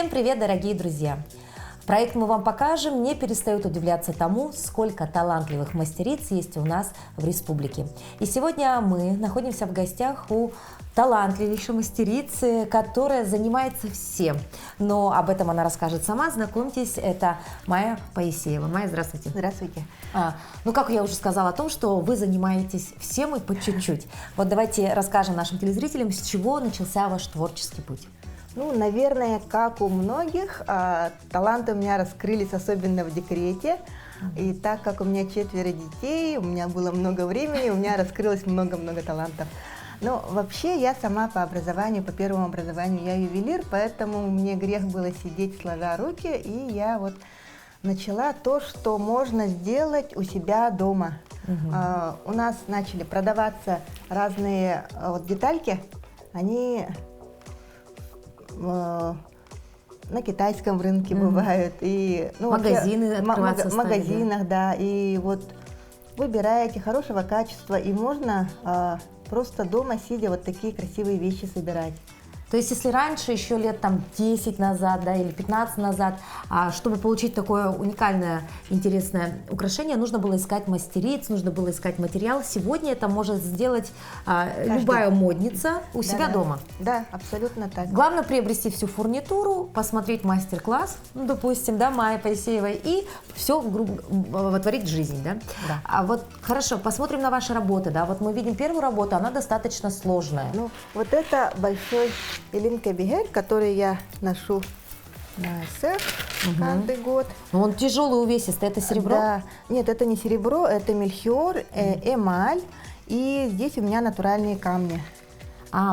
Всем привет, дорогие друзья! Проект «Мы вам покажем» не перестает удивляться тому, сколько талантливых мастериц есть у нас в республике. И сегодня мы находимся в гостях у талантливейшей мастерицы, которая занимается всем. Но об этом она расскажет сама. Знакомьтесь, это Майя Паисеева. Майя, здравствуйте. Здравствуйте. Ну, как я уже сказала о том, что вы занимаетесь всем и по чуть-чуть. Вот давайте расскажем нашим телезрителям, с чего начался ваш творческий путь. Ну, наверное, как у многих, таланты у меня раскрылись особенно в декрете. И так как у меня 4 детей, у меня было много времени, у меня раскрылось много-много талантов. Но вообще я сама по образованию, по первому образованию, я ювелир, поэтому мне грех было сидеть сложа руки, и я вот начала то, что можно сделать у себя дома. У нас начали продаваться разные детальки, они на китайском рынке бывают, и магазины открываться в магазинах, да, и вот выбираете хорошего качества, и можно просто дома сидя вот такие красивые вещи собирать. То есть, если раньше, еще лет там 10 назад, да, или 15 назад, чтобы получить такое уникальное, интересное украшение, нужно было искать мастериц, нужно было искать материал. Сегодня это может сделать любая модница у себя дома. Да, абсолютно так. Главное приобрести всю фурнитуру, посмотреть мастер-класс, ну, допустим, да, Майи Паисеевой, и все вотворить в жизнь, да? Да. А вот хорошо, посмотрим на ваши работы, да, вот мы видим первую работу, она достаточно сложная. Ну, вот это большой Илинка Бигель, который я ношу на СС каждый год. Но он тяжелый, увесистый, это серебро? Да, нет, это не серебро, это мельхиор, эмаль, и здесь у меня натуральные камни.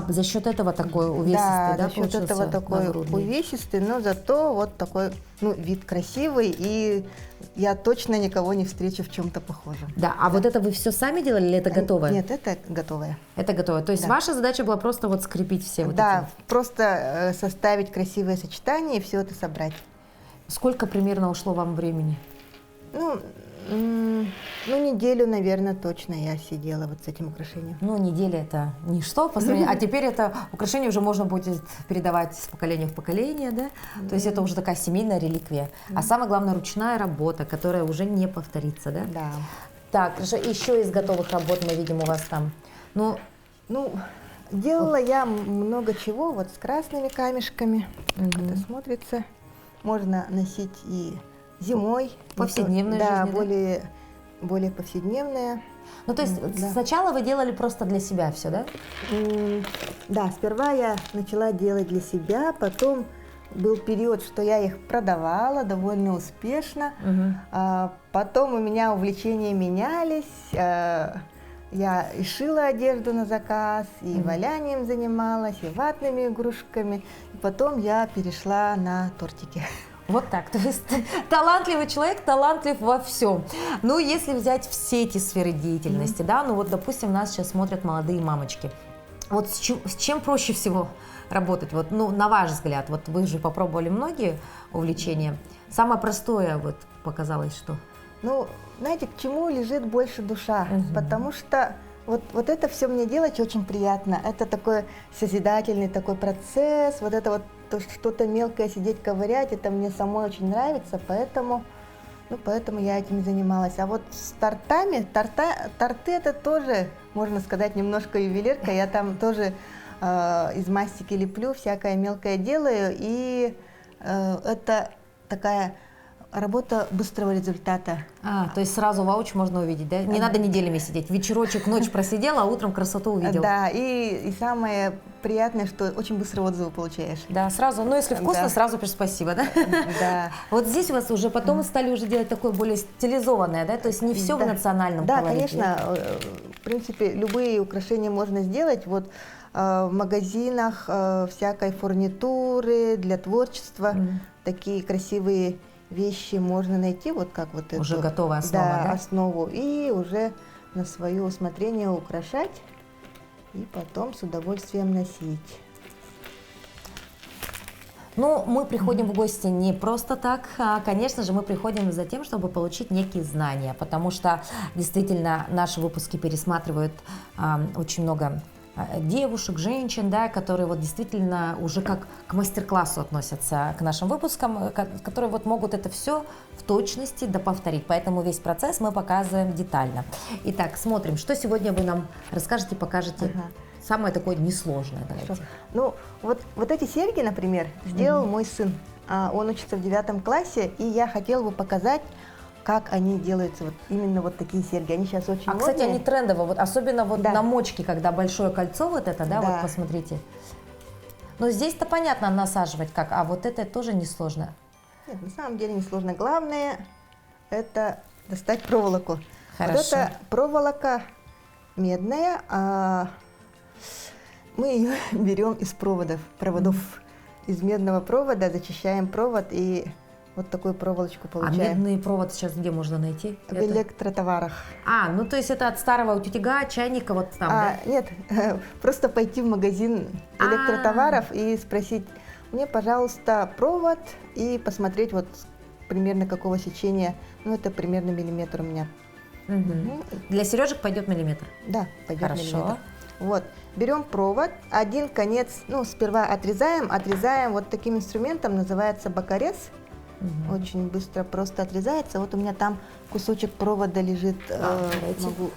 За счет этого такой увесистый, да, за счет этого такой увесистый, но зато вот такой, вид красивый, и я точно никого не встречу в чем-то похожем. Да, вот это вы все сами делали или это готовое? Нет, это готовое. Это готовое, то есть ваша задача была просто вот скрепить все вот эти? Просто составить красивое сочетание и все это собрать. Сколько примерно ушло вам времени? Неделю, наверное, точно я сидела вот с этим украшением. Неделя это ничто по сравнению, а теперь это украшение уже можно будет передавать с поколения в поколение, да? То есть это уже такая семейная реликвия. А самое главное, ручная работа, которая уже не повторится, да? Да. Так, еще из готовых работ мы видим у вас там, делала я много чего, вот с красными камешками, как это смотрится. Можно носить и зимой. Повседневная жизнь, более повседневная. То есть сначала вы делали просто для себя все, да? Да, сперва я начала делать для себя, потом был период, что я их продавала довольно успешно. Потом у меня увлечения менялись. Я и шила одежду на заказ, и валянием занималась, и ватными игрушками. И потом я перешла на тортики. Вот так, то есть талантливый человек, талантлив во всем. Если взять все эти сферы деятельности, да, допустим, нас сейчас смотрят молодые мамочки. Вот с чем проще всего работать? На ваш взгляд, вы же попробовали многие увлечения. Самое простое показалось, что? Знаете, к чему лежит больше душа, потому что вот это все мне делать очень приятно. Это такой созидательный такой процесс, что-то мелкое сидеть ковырять, это мне самой очень нравится, поэтому я этим занималась. А вот с торты это тоже, можно сказать, немножко ювелирка. Я там тоже из мастики леплю, всякое мелкое делаю, и это такая работа быстрого результата. То есть сразу вауч можно увидеть, да? Не надо неделями сидеть. Вечерочек, ночь просидела, а утром красоту увидела. Да, и самое приятное, что очень быстро отзывы получаешь. Да, сразу. Если вкусно, сразу пишешь спасибо, да? Да. Вот здесь у вас уже потом стали уже делать такое более стилизованное, да? То есть не все в национальном колорите. Да, конечно. В принципе, любые украшения можно сделать. В магазинах всякой фурнитуры для творчества, такие красивые вещи можно найти, уже готовая основа, да? Основу, и уже на свое усмотрение украшать, и потом с удовольствием носить. Мы приходим в гости не просто так, конечно же, мы приходим за тем, чтобы получить некие знания, потому что действительно наши выпуски пересматривают очень много девушек, женщин, да, которые вот действительно уже как к мастер-классу относятся к нашим выпускам, которые вот могут это все в точности доповторить. Поэтому весь процесс мы показываем детально. Итак, смотрим, что сегодня вы нам расскажете, покажете. Самое такое несложное. Давайте. Ну, вот эти серьги, например, сделал мой сын. Он учится в 9 классе, и я хотела бы показать, как они делаются, вот именно вот такие серьги. Они сейчас очень модные. Кстати, они трендовые, вот, особенно вот Да. на мочке, когда большое кольцо вот это, да, Да. вот посмотрите. Но здесь-то понятно насаживать как, а вот это тоже несложно. Нет, на самом деле несложно. Главное – это достать проволоку. Хорошо. Вот эта проволока медная, мы ее берем из проводов. Из медного провода зачищаем провод и вот такую проволочку А получаем. медный провод сейчас где можно найти? В электротоварах. Ну то есть это от старого утюга, чайника вот там, да? Нет, просто пойти в магазин электротоваров и спросить, мне, пожалуйста, провод, и посмотреть вот примерно какого сечения, ну это примерно миллиметр у меня. Для сережек пойдет миллиметр. Да, пойдет Хорошо. миллиметр. Вот, берем провод, один конец, ну сперва отрезаем вот таким инструментом, называется бокорез. Очень быстро просто отрезается. Вот у меня там кусочек провода лежит, могу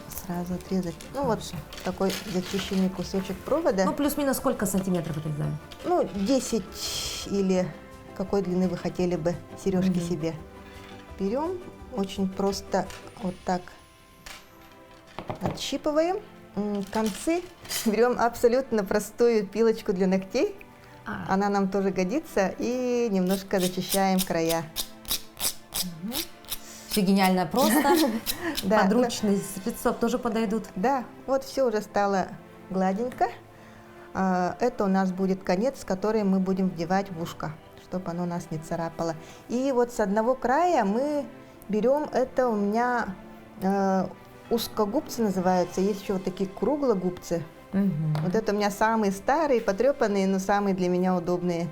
сразу отрезать. Ну вот такой зачищенный кусочек провода. Ну плюс-минус сколько сантиметров отрезаем? Ну 10 или какой длины вы хотели бы сережки себе. Берем, очень просто вот так отщипываем. Концы берем абсолютно простую пилочку для ногтей. Она нам тоже годится. И немножко зачищаем края. Все гениально просто. Да, Подручные средства тоже подойдут. Да, вот все уже стало гладенько. Это у нас будет конец, который мы будем вдевать в ушко, чтобы оно нас не царапало. И вот с одного края мы берем, это у меня узкогубцы называются, есть еще вот такие круглогубцы. Вот это у меня самые старые, потрепанные, но самые для меня удобные,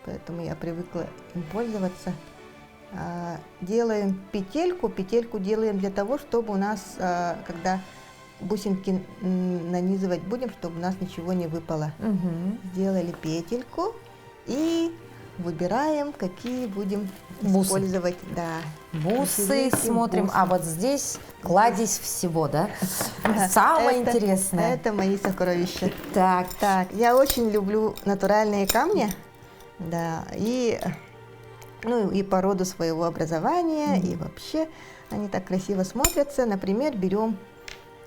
поэтому я привыкла им пользоваться. Делаем петельку делаем для того, чтобы у нас, когда бусинки нанизывать будем, чтобы у нас ничего не выпало. Сделали петельку и выбираем, какие будем использовать. Да. Бусы смотрим, а вот здесь кладезь всего, да? Самое интересное. Это мои сокровища. Так, Я очень люблю натуральные камни, да, и по роду своего образования, и вообще они так красиво смотрятся. Например, берем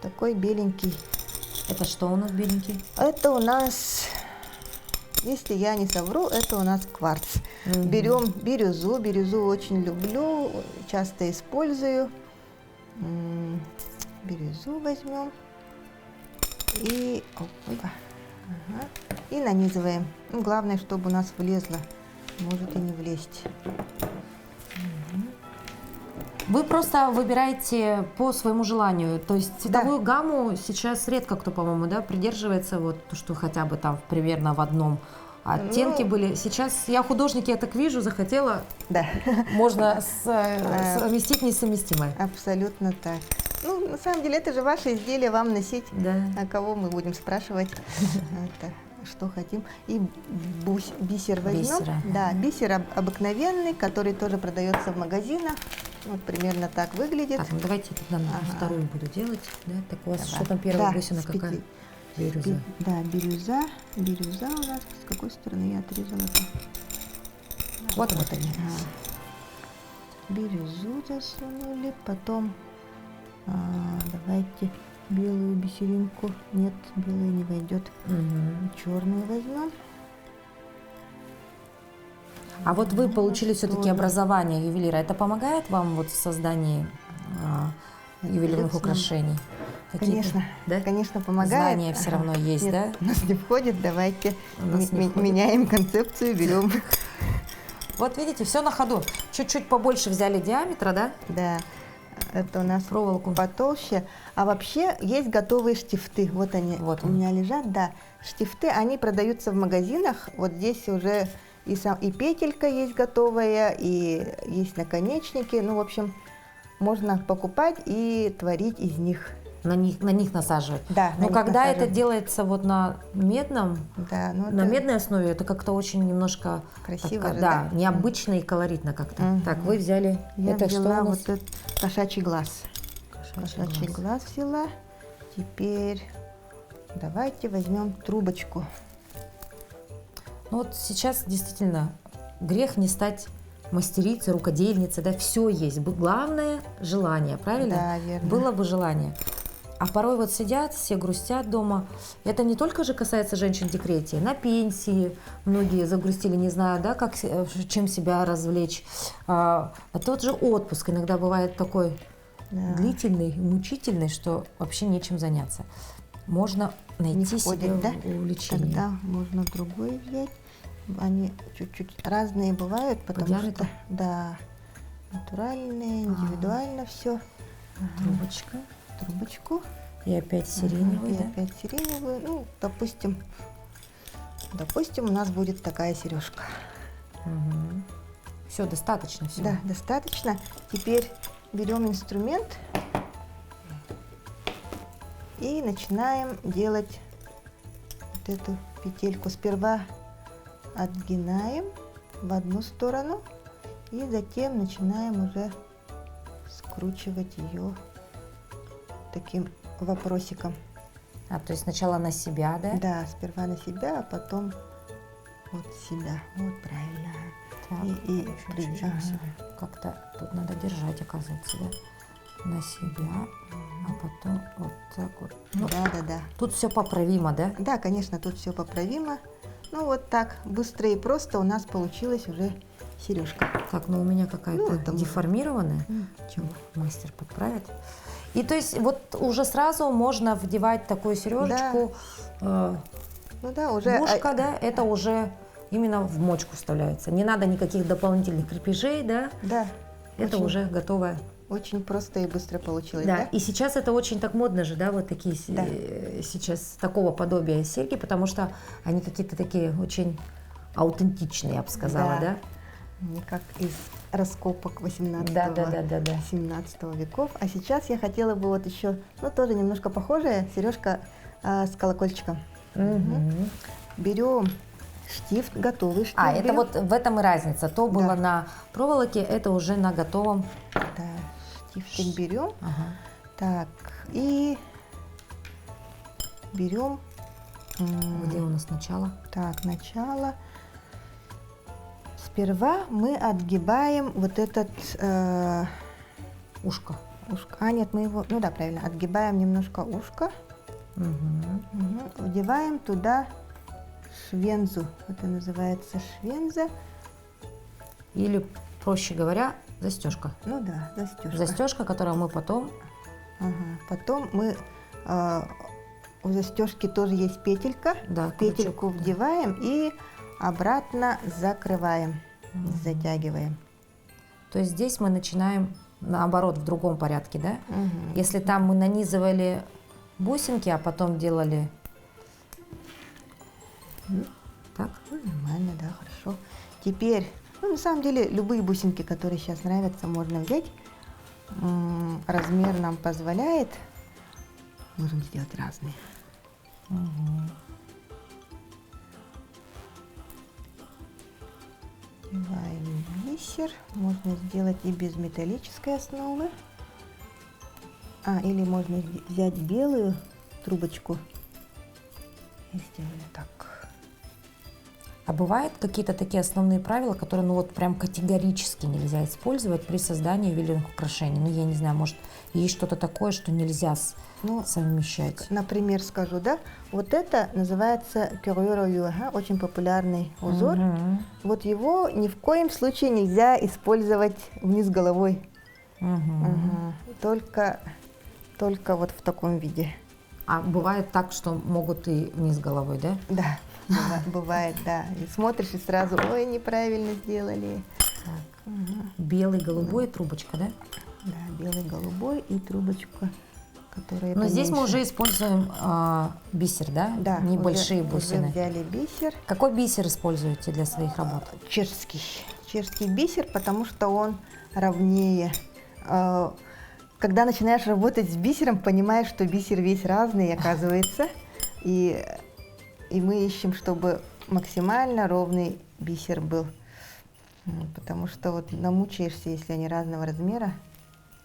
такой беленький. Это что у нас беленький? Это у нас, если я не совру, это у нас кварц. Берем бирюзу очень люблю, часто использую. Бирюзу возьмем и, и нанизываем. Ну, главное, чтобы у нас влезло, может и не влезть. Вы просто выбираете по своему желанию, то есть цветовую гамму сейчас редко кто, по-моему, да, придерживается, вот что хотя бы там примерно в одном оттенке были. Сейчас я художник, я так вижу, захотела, можно совместить несовместимое. Абсолютно так. Ну, на самом деле, это же ваше изделие, вам носить. Да. А кого мы будем спрашивать, что хотим. И бисер возьмем. Да, бисер обыкновенный, который тоже продается в магазинах. Вот примерно так выглядит. Так, ну давайте я тогда вторую буду делать. Да? Так у вас что там первая бусина какая? Бирюза. Да, бирюза. Бирюза у нас. С какой стороны я отрезала-то? Вот они. Бирюзу засунули. Потом давайте белую бисеринку. Нет, белая не войдет. Черную возьмем. А вот вы получили все-таки образование ювелира. Это помогает вам вот в создании ювелирных украшений? Конечно, да? Конечно, помогает. Знания все равно есть, да? У нас не входит, давайте меняем концепцию, берем. Вот видите, все на ходу. Чуть-чуть побольше взяли диаметра, да? Да. Это у нас проволоку потолще. А вообще есть готовые штифты. Вот они у меня лежат, да. Штифты, они продаются в магазинах. Вот здесь уже и петелька есть готовая, и есть наконечники. Ну, в общем, можно покупать и творить из них на них насаживать. Да, на Но них когда это насаживать. делается вот на медном, Да, ну на это медной основе, это как-то очень немножко красиво так, же, да, да? необычно и колоритно как-то. Мгм. Так, вы взяли, Я это взяла что у нас? вот этот кошачий глаз. Кошачий глаз взяла. Теперь давайте возьмем трубочку. Ну вот сейчас действительно грех не стать мастерицей, рукодельницей, да, все есть. Главное желание, правильно? Да, верно. Было бы желание. А порой вот сидят, все грустят дома. Это не только же касается женщин в декрете, на пенсии многие загрустили, не знаю, да, как, чем себя развлечь. А тот же отпуск иногда бывает такой Да. длительный, мучительный, что вообще нечем заняться. Можно Не найти себе входит, да? увлечение. Тогда можно другой взять. Они чуть-чуть разные бывают, потому диаметру? что да, натуральные, индивидуально все. Трубочка. Трубочку. И опять сиреневый, И да? опять сиреневую. Ну, допустим, у нас будет такая сережка. Все, достаточно всего. Да, достаточно. Теперь берем инструмент и начинаем делать вот эту петельку. Сперва отгинаем в одну сторону и затем начинаем уже скручивать ее таким вопросиком. А, то есть сначала на себя, да? Да, сперва на себя, а потом вот себя. Вот правильно. Так, И ничего себе. Как-то тут надо держать, оказывается, да? На себя, а потом вот так вот. Ну, да. тут все поправимо, да? Да, конечно, тут все поправимо. Ну вот так, быстро и просто у нас получилась уже сережка. Так, ну у меня какая-то Ну, это мы- деформированная. Чего? Мастер подправит. И то есть вот уже сразу можно вдевать такую сережечку. Ну да, уже. Мушка, да, это уже именно в мочку вставляется. Не надо никаких дополнительных крепежей, да? Да. Это очень, уже готовое. очень просто и быстро получилось, Да, да? и сейчас это очень так модно же, да, вот такие Да. сейчас такого подобия серьги, потому что они какие-то такие очень аутентичные, я бы сказала, да? Не как из раскопок 18 Да. 17 веков. А сейчас я хотела бы вот еще, ну тоже немножко похожая, сережка с колокольчиком. Мгм. Берем штифт, готовый штифт. А, это берем. вот в этом и разница. То было Да. на проволоке, это уже на готовом. Да, штифтик берем. Ага. Так, и берем, Где у нас начало? так, начало. Сперва мы отгибаем вот этот Ушко. ушко. А, нет, мы его, ну да, правильно, отгибаем немножко ушко. Мгм. Вдеваем туда швензу. Это называется швенза. Или, проще говоря, застежка. Ну да, застежка. Застежка, которую мы потом... Ага. Потом мы у застежки тоже есть петелька. Да, Петельку крючок, да. вдеваем и обратно закрываем, затягиваем. То есть здесь мы начинаем наоборот в другом порядке, да? Мгм. Если там мы нанизывали бусинки, а потом делали... Так? Ну, нормально, да, хорошо. Теперь, ну, на самом деле, любые бусинки, которые сейчас нравятся, можно взять. Размер нам позволяет. Можем сделать разные. Вдеваем бисер. Можно сделать и без металлической основы. Или можно взять белую трубочку и сделали так. А бывают какие-то такие основные правила, которые, ну вот прям категорически нельзя использовать при создании ювелирных украшений? Ну, я не знаю, может, есть что-то такое, что нельзя Ну, совмещать? Например, скажу, да, вот это называется кюрьеро юага, очень популярный узор. Мгм. Вот его ни в коем случае нельзя использовать вниз головой. Мгм. Только вот в таком виде. А бывает так, что могут и вниз головой, да? Да, бывает, да. И смотришь и сразу, ой, неправильно сделали. Белый, голубой, трубочка, да? Да, белый, голубой и трубочка, которая Но здесь мы поменьше. уже используем бисер, да? Да, Небольшие уже бусины. взяли бисер. Какой бисер используете для своих работ? Чешский бисер, потому что он ровнее. когда начинаешь работать с бисером, понимаешь, что бисер весь разный, оказывается. И мы ищем, чтобы максимально ровный бисер был. Потому что вот намучаешься, если они разного размера.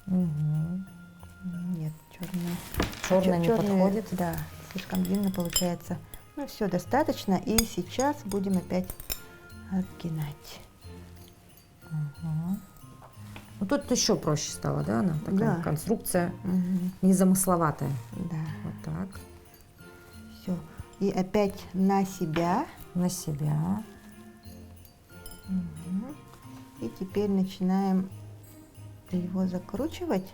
Нет, Черная не подходит. Да, слишком длинно получается. Ну все, достаточно. И сейчас будем опять отгинать. Ну тут еще проще стало, да? Она такая Да. конструкция незамысловатая. Да, Вот так. все. И опять на себя. На себя. И теперь начинаем его закручивать.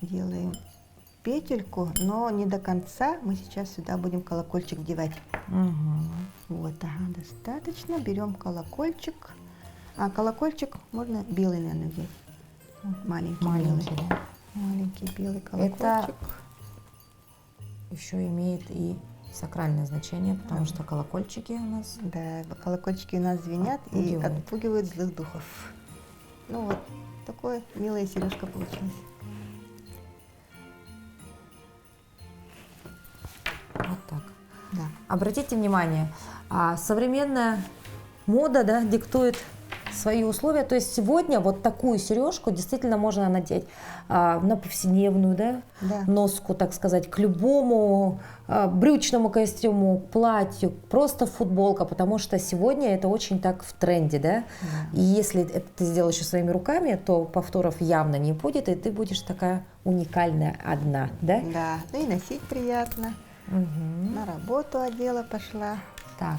Делаем петельку, но не до конца. Мы сейчас сюда будем колокольчик девать. Вот, ага, достаточно. Берем колокольчик. А колокольчик можно белый, наверное, взять. Вот, маленький Маленький, белый. да. Маленький белый колокольчик. Это еще имеет и сакральное значение, потому что колокольчики у нас. Да, колокольчики у нас звенят и Отпугивают. отпугивают злых духов. Ну вот, такое милая сережка получилась. Вот так. Да. Обратите внимание, современная мода, да, диктует свои условия. То есть сегодня вот такую сережку действительно можно надеть на повседневную, да, Да. носку, так сказать, к любому брючному костюму, к платью, просто футболка, потому что сегодня это очень так в тренде, да. И если это ты сделаешь еще своими руками, то повторов явно не будет, и ты будешь такая уникальная одна, да? Да, ну и носить приятно. На работу одела, пошла. Так.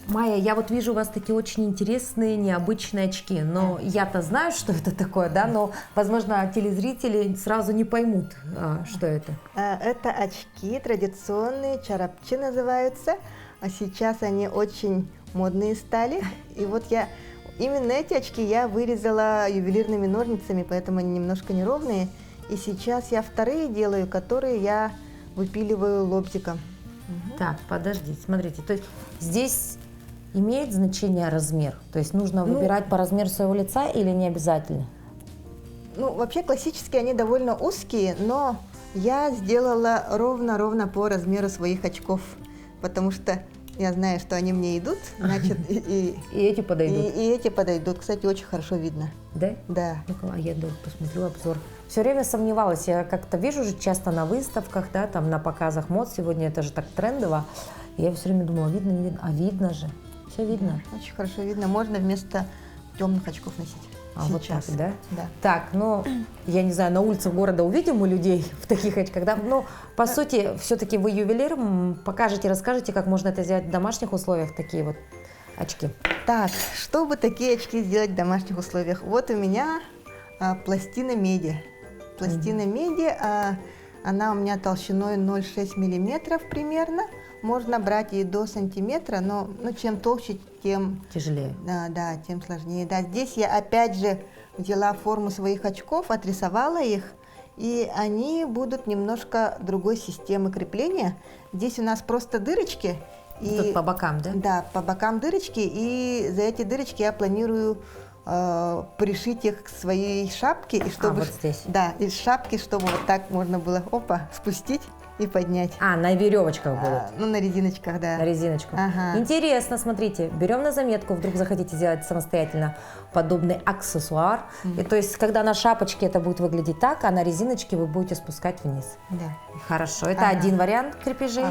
Майя, я вот вижу у вас такие очень интересные, необычные очки, но я-то знаю, что это такое, да, но, возможно, телезрители сразу не поймут, что это. Это очки традиционные, чарапчи называются. А сейчас они очень модные стали. И вот именно эти очки я вырезала ювелирными ножницами, поэтому они немножко неровные. И сейчас я вторые делаю, которые я выпиливаю лобзиком. Так, подождите, смотрите, то есть здесь имеет значение размер? То есть нужно выбирать по размеру своего лица или не обязательно? Ну, вообще классические они довольно узкие, но я сделала ровно по размеру своих очков, потому что я знаю, что они мне идут, значит, И эти подойдут? и эти подойдут. Кстати, очень хорошо видно. Да? Да. Ну-ка, я посмотрю обзор. Все время сомневалась, я как-то вижу же часто на выставках, да, там на показах мод, сегодня это же так трендово. И я все время думала, видно, не видно, а видно же, все видно. Очень хорошо видно. Можно вместо темных очков носить. Вот Сейчас. так, да? Да. Так, ну, я не знаю, на улицах города увидим мы людей в таких очках, да? Но, по сути, все-таки вы ювелир, покажете, расскажете, как можно это сделать в домашних условиях, такие вот очки. Так, чтобы такие очки сделать в домашних условиях? Вот у меня пластина меди. Пластина меди, она у меня толщиной 0,6 миллиметров примерно. Можно брать и до сантиметра, но чем толще, тем Тяжелее. да, тем сложнее. Да, здесь я опять же взяла форму своих очков, отрисовала их, и они будут немножко другой системы крепления. Здесь у нас просто дырочки. И, Тут по бокам, да? Да, по бокам дырочки, и за эти дырочки я планирую пришить их к своей шапке, и чтобы вот здесь. да, из шапки, чтобы вот так можно было спустить и поднять. На веревочках будут. На резиночках, да. На резиночку. Ага. Интересно, смотрите, берем на заметку, вдруг захотите сделать самостоятельно подобный аксессуар. И то есть, когда на шапочке это будет выглядеть так, а на резиночке вы будете спускать вниз. Да. Хорошо, это один вариант крепежей.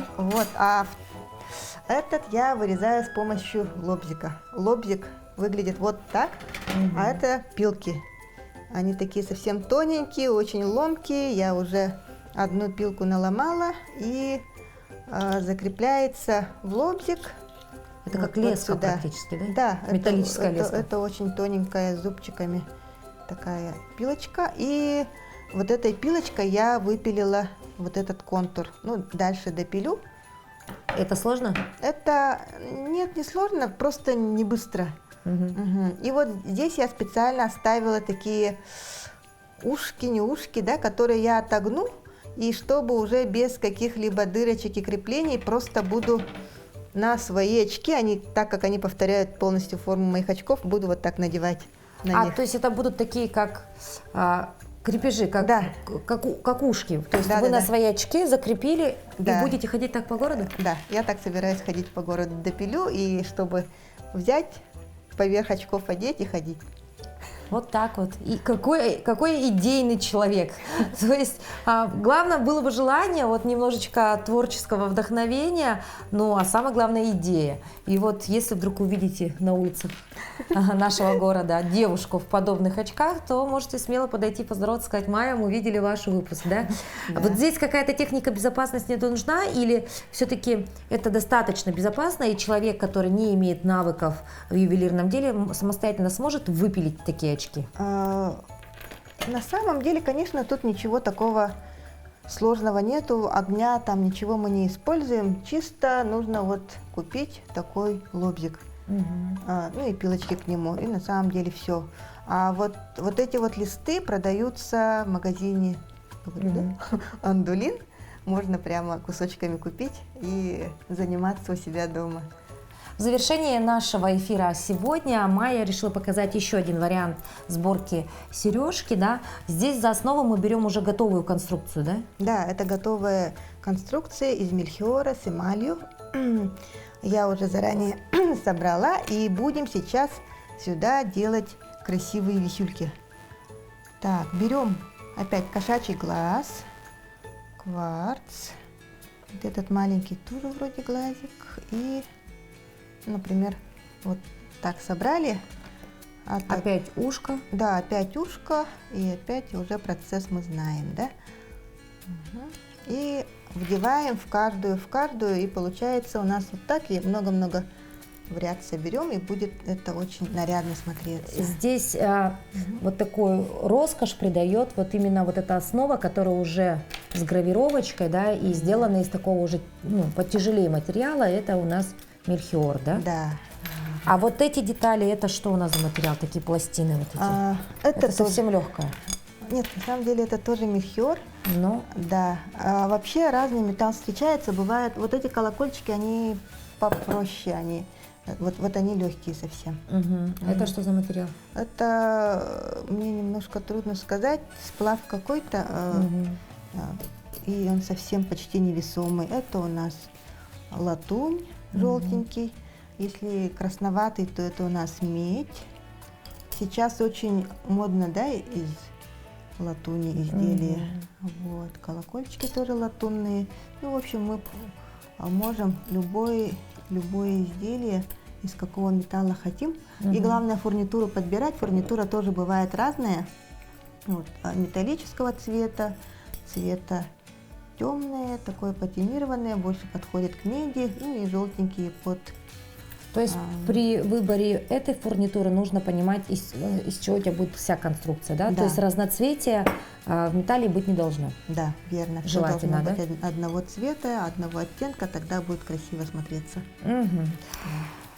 Этот я вырезаю с помощью лобзика. Лобзик выглядит вот так, а это пилки. Они такие совсем тоненькие, очень ломкие. Я уже одну пилку наломала и закрепляется в лобзик. Это как леска практически, да? Да, Металлическая леска. Это очень тоненькая, с зубчиками такая пилочка. И вот этой пилочкой я выпилила вот этот контур. Ну, дальше допилю. Это сложно? Это нет, не сложно, просто не быстро. И вот здесь я специально оставила такие ушки, не ушки, да, которые я отогну, и чтобы уже без каких-либо дырочек и креплений просто буду на свои очки, так как они повторяют полностью форму моих очков, буду вот так надевать на них. То есть это будут такие, как Крепежи, как, Да. как ушки. То есть Да, вы да, на да. свои очки закрепили Да. и будете ходить так по городу? Да, я так собираюсь ходить по городу, допилю, и чтобы взять, поверх очков одеть и ходить. Вот так вот. И какой идейный человек. То есть главное было бы желание, вот немножечко творческого вдохновения, ну а самое главное идея. И вот если вдруг увидите на улицах нашего города девушку в подобных очках, то можете смело подойти, поздороваться, сказать: Майя, мы видели ваш выпуск, да? Да. Вот здесь какая-то техника безопасности не нужна, или все-таки это достаточно безопасно, и человек, который не имеет навыков в ювелирном деле, самостоятельно сможет выпилить такие очки? На самом деле, конечно, тут ничего такого сложного нету, огня там ничего мы не используем, чисто нужно вот купить такой лобзик, ну и пилочки к нему, и на самом деле все. А вот эти вот листы продаются в магазине, говорю, да? Андулин, можно прямо кусочками купить и заниматься у себя дома. В завершении нашего эфира сегодня Майя решила показать еще один вариант сборки сережки, да. Здесь за основу мы берем уже готовую конструкцию, да? Да, это готовая конструкция из мельхиора с эмалью. Я уже заранее собрала, и будем сейчас сюда делать красивые висюльки. Так, берем опять кошачий глаз, кварц, вот этот маленький тоже вроде глазик, и, например, вот так собрали. Опять ушко. Да, опять ушко, и опять уже процесс мы знаем, да? И вдеваем в каждую, и получается у нас вот так, и много-много в ряд соберем, и будет это очень нарядно смотреться. Здесь вот такую роскошь придает вот именно вот эта основа, которая уже с гравировочкой, да, и сделана из такого уже, ну, потяжелее материала, это у нас мельхиор, да? Да. А вот эти детали, это что у нас за материал, такие пластины вот эти? Это тоже- совсем легкое. Нет, на самом деле это тоже мельхиор. Но Да. Вообще разный металл встречается. Бывает, вот эти колокольчики, они попроще, вот они легкие совсем. это что за материал? Это мне немножко трудно сказать. Сплав какой-то, и он совсем почти невесомый. Это у нас латунь желтенький. Если красноватый, то это у нас медь. Сейчас очень модно, да, из латуни изделия. Вот, колокольчики тоже латунные. Ну, в общем, мы можем любое изделие, из какого металла хотим. И главное, фурнитуру подбирать. Фурнитура тоже бывает разная. Вот, металлического цвета темное, такое патинированное, больше подходит к меди, ну и желтенькие под. То есть при выборе этой фурнитуры нужно понимать, из чего у тебя будет вся конструкция, да? Да. То есть разноцветия в металле быть не должно. Да, верно. Всё Желательно, должно быть одного цвета, одного оттенка, тогда будет красиво смотреться.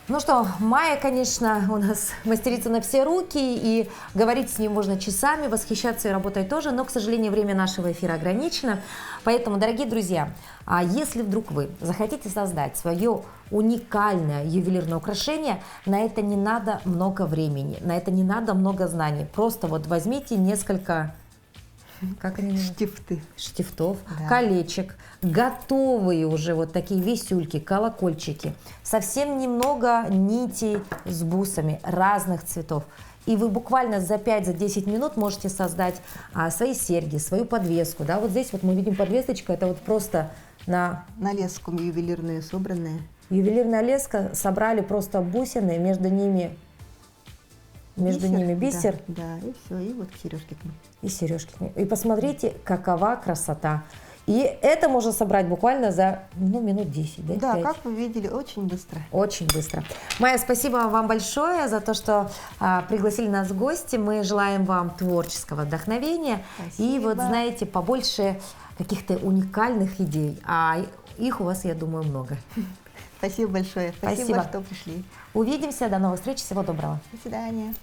Ну что, Майя, конечно, у нас мастерица на все руки, и говорить с ней можно часами, восхищаться ее работой тоже, но, к сожалению, время нашего эфира ограничено. Поэтому, дорогие друзья, если вдруг вы захотите создать свое уникальное ювелирное украшение, на это не надо много времени, на это не надо много знаний. Просто вот возьмите несколько... Как они называются? Штифтов, Да. колечек, готовые уже вот такие висюльки, колокольчики, совсем немного нитей с бусами разных цветов. И вы буквально за 5-10 минут можете создать свои серьги, свою подвеску. Да? Вот здесь вот мы видим подвесочку, это вот просто на На леску ювелирные собранные. ювелирная леска, собрали просто бусины, между ними бисер. Да, и все, и вот сережки к ним. И сережки. И посмотрите, какова красота. И это можно собрать буквально за минут 10, да? Да, 5. как вы видели, очень быстро. Очень быстро. Майя, спасибо вам большое за то, что пригласили нас в гости. Мы желаем вам творческого вдохновения. И вот, Спасибо. знаете, побольше каких-то уникальных идей. А их у вас, я думаю, много. Спасибо большое. Спасибо. Что пришли. Увидимся. До новых встреч. Всего доброго. До свидания.